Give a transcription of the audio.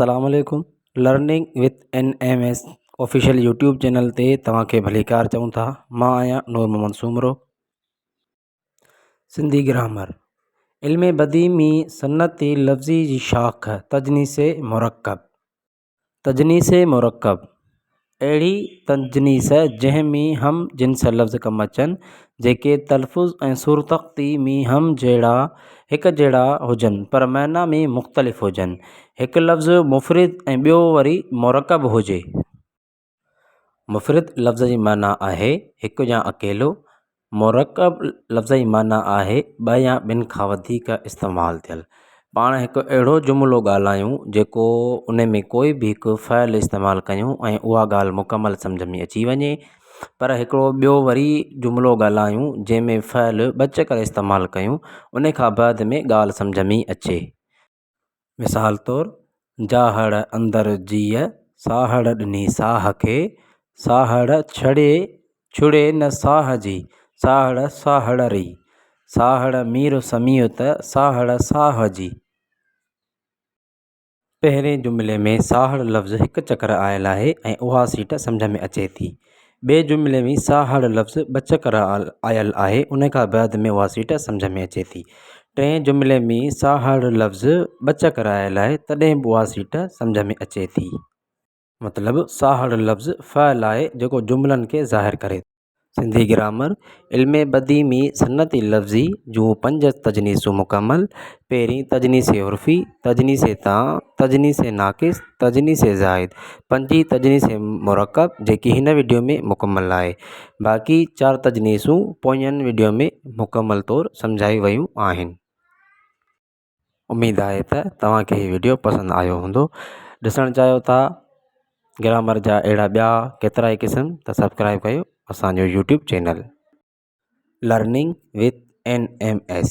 अस्सलाम वालेकुम। Learning with NMS official YouTube channel ते तव्हांखे भलीकार चऊं था। मां आहियां नूर मोहम्मद सूमरो। सिंधी ग्रामर इल्म बदी में सन्नती लफ्ज़ी जी शाख तजनीस मुरक्कब। तजनीस मुरक्कब अहिड़ी तजनीस जंहिंमें हम जिन्स लफ़्ज़ कम अचनि जेके तलफ़ुज़ ऐं सूरतख़्ती में हम जहिड़ा हिकु जहिड़ा हुजनि पर माना में मुख़्तलिफ़ हुजनि। हिकु लफ़्ज़ मुफ़रिद ऐं ॿियो वरी मुरक्कब हुजे। मुफ़रिद लफ़्ज़ जी माना आहे हिकु या अकेलो। मुरक्कब लफ़्ज़ जी माना आहे ॿ या ॿिनि खां वधीक इस्तेमालु थियल। पाण हिकु अहिड़ो जुमिलो ॻाल्हायूं जेको उन में कोई बि हिकु फ़इल इस्तेमालु कयूं ऐं उहा ॻाल्हि मुकमल सम्झ में अची वञे, पर हिकिड़ो ॿियो वरी जुमिलो ॻाल्हायूं जंहिंमें फ़इल ॿ चकर इस्तेमालु कयूं उन खां बाद में ॻाल्हि सम्झ में अचे। मिसाल तौरु, जाहड़ अंदरि जीअ, साहड़ ॾिनी साह खे, साहड़ छुड़े न साह जी, साहड़ साहड़री, साहड़ मीर समीअ त साहड़ साह जी। पहिरें जुमिले में साहड़ लफ़्ज़ हिकु चकर आयल आहे ऐं उहा सीट सम्झ में अचे थी। ॿिए जुमिले में साहड़ लफ़्ज़ ॿ चकर आयल आहे उन खां बाद में उहा सीट सम्झ में अचे थी। टें जुमिले में साहड़ लफ़्ज़ ॿ चकर आयल आहे तॾहिं बि उहा सीट सम्झ में अचे थी। मतिलबु साहड़ लफ़्ज़ फ़इल आहे जेको जुमिलनि खे ज़ाहिर करे। सिंधी ग्रामर इल्म बदी में सन्नती लफ़्ज़ी जूं 5 तजनीसूं मुकमल। पहिरीं तजनीस उर्फ़ी, तजनीस तां, तजनीस नाक़िस, तजनीस ज़ाइद, 5 तजनीस मुरक्कब जेकी हिन वीडियो में मुकमल आहे। बाक़ी 4 तजनीसूं पोयनि वीडियो में मुकमल तौरु सम्झाई वयूं आहिनि। उम्मीद आहे त तव्हांखे हीउ वीडियो पसंदि आयो हूंदो। ॾिसणु चाहियो था ग्रामर जा अहिड़ा ॿिया केतिरा ई क़िस्म त सब्सक्राइब कयो असांजो YouTube channel learning with NMS।